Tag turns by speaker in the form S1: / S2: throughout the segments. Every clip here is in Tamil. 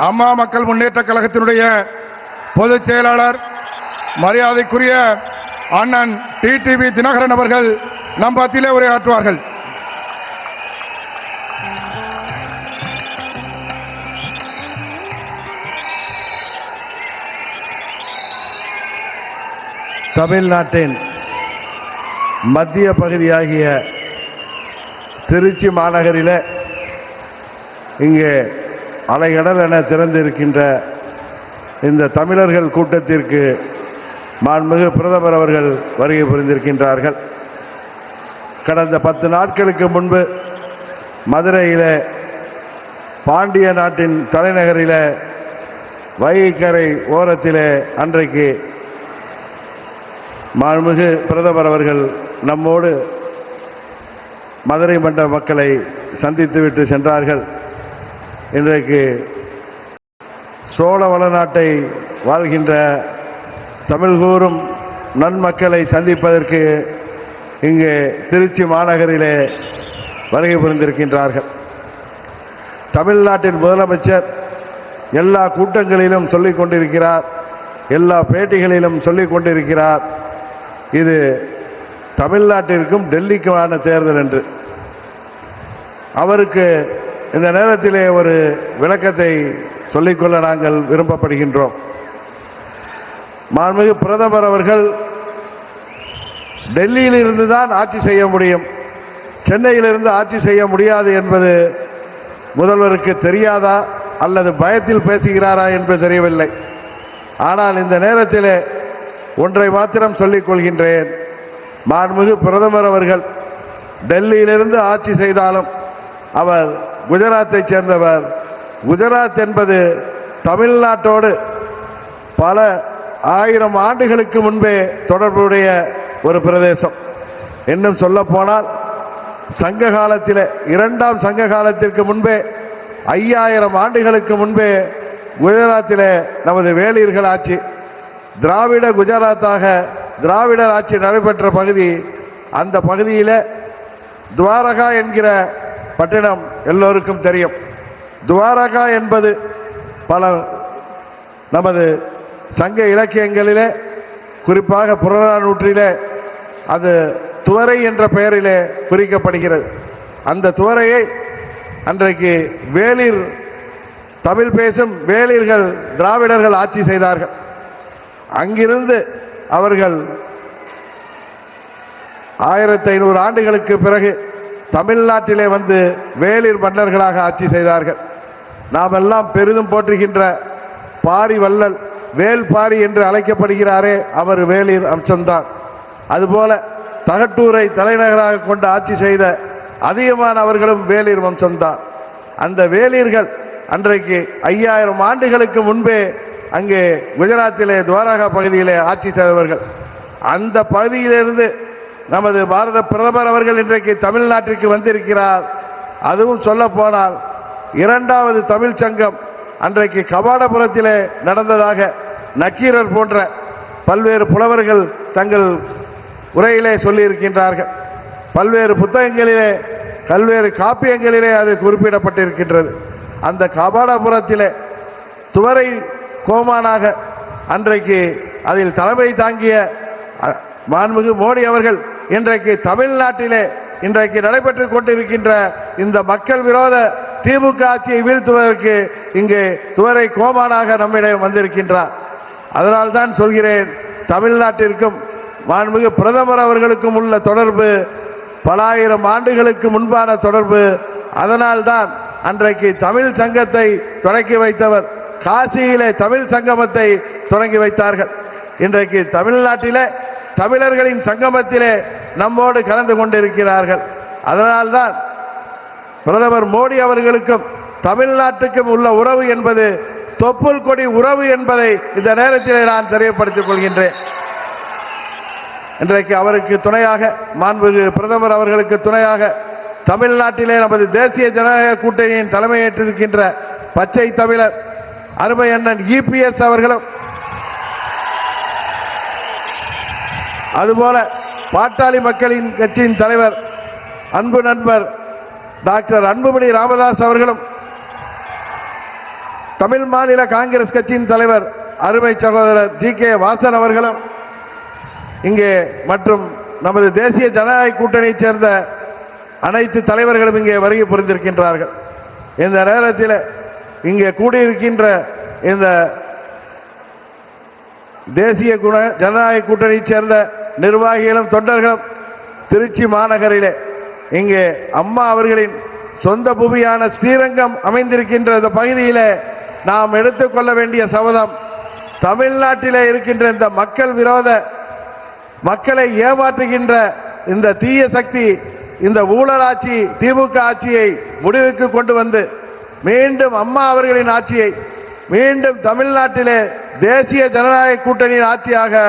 S1: அம்மா மக்கள் முன்னேற்ற கழகத்தினுடைய பொதுச் செயலாளர் மரியாதைக்குரிய அண்ணன் டிடிவி தினகரன் அவர்கள் நம் மத்தியிலே உரையாற்றுவார்கள்.
S2: தமிழ்நாட்டின் மத்திய பகுதியாகிய திருச்சி மாநகரில் இங்கே அலைகடல் என திறந்திருக்கின்ற இந்த தமிழர்கள் கூட்டத்திற்கு மாண்புமிகு பிரதமர் அவர்கள் வருகை புரிந்திருக்கின்றார்கள். கடந்த 10 நாட்களுக்கு முன்பு மதுரையில் பாண்டிய நாட்டின் தலைநகரில் வைகைக்கரை ஓரத்தில் அன்றைக்கு மாண்புமிகு பிரதமர் அவர்கள் நம்மோடு மதுரை மண்டல மக்களை சந்தித்துவிட்டு சென்றார்கள். இன்றைக்கு சோழ வளநாட்டை வாழ்கின்ற தமிழ் கூறும் நன்மக்களை சந்திப்பதற்கு இங்கே திருச்சி மாநகரிலே வருகை புரிந்திருக்கின்றார்கள். தமிழ்நாட்டின் முதலமைச்சர் எல்லா கூட்டங்களிலும் சொல்லிக் கொண்டிருக்கிறார், எல்லா பேட்டிகளிலும் சொல்லிக் கொண்டிருக்கிறார், இது தமிழ்நாட்டிற்கும் டெல்லிக்குமான தேர்தல் என்று. அவருக்கு இந்த நேரத்திலே ஒரு விளக்கத்தை சொல்லிக்கொள்ள நாங்கள் விரும்பப்படுகின்றோம். மாண்புமிகு பிரதமர் அவர்கள் டெல்லியில் இருந்து தான் ஆட்சி செய்ய முடியும், சென்னையிலிருந்து ஆட்சி செய்ய முடியாது என்பது முதல்வருக்கு தெரியாதா அல்லது பயத்தில் பேசுகிறாரா என்று தெரியவில்லை. ஆனால் இந்த நேரத்தில் ஒன்றை மாத்திரம் சொல்லிக் கொள்கின்றேன். மாண்புமிகு பிரதமர் அவர்கள் டெல்லியிலிருந்து ஆட்சி செய்தாலும் அவர் குஜராத்தை சேர்ந்தவர். குஜராத் என்பது தமிழ்நாட்டோடு பல ஆயிரம் ஆண்டுகளுக்கு முன்பே தொடர்புடைய ஒரு பிரதேசம். இன்னும் சொல்ல போனால் சங்க காலத்தில் 2ஆம் சங்க காலத்திற்கு முன்பே 5000 ஆண்டுகளுக்கு முன்பே குஜராத்தில் நமது வேளிர்கள் ஆட்சி, திராவிட குஜராத்தாக திராவிடர் ஆட்சி நடைபெற்ற பகுதி. அந்த பகுதியில் துவாரகா என்கிற பட்டினம் எல்லோருக்கும் தெரியும். துவாரகா என்பது பல நமது சங்க இலக்கியங்களிலே, குறிப்பாக புறநானூற்றிலே அது துவரை என்ற பெயரிலே குறிக்கப்படுகிறது. அந்த துவரையை அன்றைக்கு வேளிர், தமிழ் பேசும் வேளிர்கள் திராவிடர்கள் ஆட்சி செய்தார்கள். அங்கிருந்து அவர்கள் 1500 ஆண்டுகளுக்கு பிறகு தமிழ்நாட்டிலே வந்து வேளிர் மன்னர்களாக ஆட்சி செய்தார்கள். நாம் எல்லாம் பெரிதும் போற்றுகின்ற பாரி வள்ளல், வேல் பாரி என்று அழைக்கப்படுகிறாரே, அவர் வேளிர் அம்சம்தான். அதுபோல தகட்டூரை தலைநகராக கொண்டு ஆட்சி செய்த அதிகமானவர்களும் வேளிர் வம்சம்தான். அந்த வேளிர்கள் அன்றைக்கு 5000 ஆண்டுகளுக்கு முன்பே அங்கே குஜராத்திலே துவாரகா பகுதியிலே ஆட்சி செய்தவர்கள். அந்த பகுதியிலிருந்து நமது பாரத பிரதமர் அவர்கள் இன்றைக்கு தமிழ்நாட்டிற்கு வந்திருக்கிறார். அதுவும் சொல்ல போனால் 2வது தமிழ் சங்கம் அன்றைக்கு கபாடபுரத்திலே நடந்ததாக நக்கீரர் போன்ற பல்வேறு புலவர்கள் தங்கள் உரையிலே சொல்லியிருக்கின்றார்கள். பல்வேறு புத்தகங்களிலே, பல்வேறு காப்பியங்களிலே அது குறிப்பிடப்பட்டிருக்கின்றது. அந்த கபாடபுரத்திலே துவரை கோமானாக அன்றைக்கு அதில் தலைமை தாங்கிய மாண்புமிகு மோடி அவர்கள் இன்றைக்கு தமிழ்நாட்டிலே இன்றைக்கு நடைபெற்றுக் கொண்டிருக்கின்ற இந்த மக்கள் விரோத திமுக ஆட்சியை வீழ்த்துவதற்கு இங்கே துவரை கோமானாக நம்மிடம் வந்திருக்கின்றார். அதனால்தான் சொல்கிறேன், தமிழ்நாட்டிற்கும் மாண்புமிகு பிரதமர் அவர்களுக்கும் உள்ள தொடர்பு பல ஆயிரம் ஆண்டுகளுக்கு முன்பான தொடர்பு. அதனால்தான் அன்றைக்கு தமிழ் சங்கத்தை தொடங்கி வைத்தவர் காசியிலே தமிழ் சங்கமத்தை தொடங்கி வைத்தார்கள். இன்றைக்கு தமிழ்நாட்டிலே தமிழர்களின் சங்கமத்திலே நம்மோடு கலந்து கொண்டிருக்கிறார்கள். அதனால்தான் பிரதமர் மோடி அவர்களுக்கும் தமிழ்நாட்டுக்கும் உள்ள உறவு என்பது தொப்புள் கொடி உறவு என்பதை இந்த நேரத்தில் நான் தெரியப்படுத்திக் கொள்கின்றேன். இன்றைக்கு அவருக்கு துணையாக, மாண்புமிகு பிரதமர் அவர்களுக்கு துணையாக தமிழ்நாட்டிலே நமது தேசிய ஜனநாயக கூட்டணியின் தலைமையேற்றிருக்கின்ற பச்சை தமிழர் அருமை அண்ணன் EPS அவர்களும், அதுபோல பாட்டாளி மக்களின் கட்சியின் தலைவர் அன்பு நண்பர் டாக்டர் அன்புமணி ராமதாஸ் அவர்களும் தமிழ் மாநில காங்கிரஸ் கட்சியின் தலைவர் அருமை சகோதரர் ஜி.கே. வாசன் அவர்களும் இங்கே மற்றும் நமது தேசிய ஜனநாயக கூட்டணியைச் சேர்ந்த அனைத்து தலைவர்களும் இங்கே வருகை புரிந்திருக்கின்றார்கள். இந்த நேரத்தில் இங்கே கூடியிருக்கின்ற இந்த தேசிய ஜனநாயக கூட்டணியைச் சேர்ந்த நிர்வாகிகளும் தொண்டர்களும் திருச்சி மாநகரிலே இங்கே அம்மா அவர்களின் சொந்த பூமியான ஸ்ரீரங்கம் அமைந்திருக்கின்ற இந்த பகுதியிலே நாம் எடுத்துக்கொள்ள வேண்டிய சபதம், தமிழ்நாட்டிலே இருக்கின்ற இந்த மக்கள் விரோத, மக்களை ஏமாற்றுகின்ற இந்த தீய சக்தி, இந்த ஊழலாட்சி திமுக ஆட்சியை முடிவுக்கு கொண்டு வந்து மீண்டும் அம்மா அவர்களின் ஆட்சியை மீண்டும் தமிழ்நாட்டிலே தேசிய ஜனநாயக கூட்டணியின் ஆட்சியாக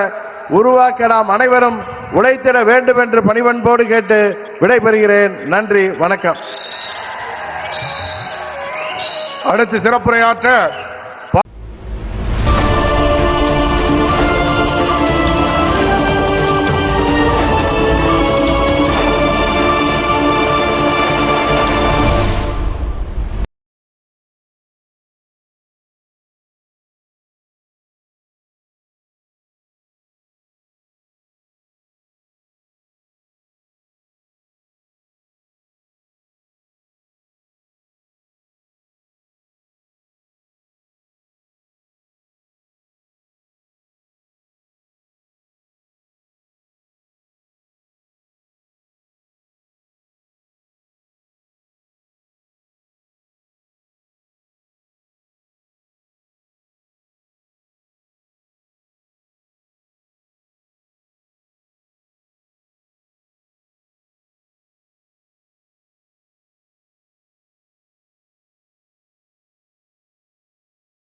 S2: உருவாக்க நாம் அனைவரும் உழைத்திட வேண்டும் என்று பணிவன்போடு கேட்டு விடைபெறுகிறேன். நன்றி, வணக்கம்.
S1: அடுத்து சிறப்புரையாற்ற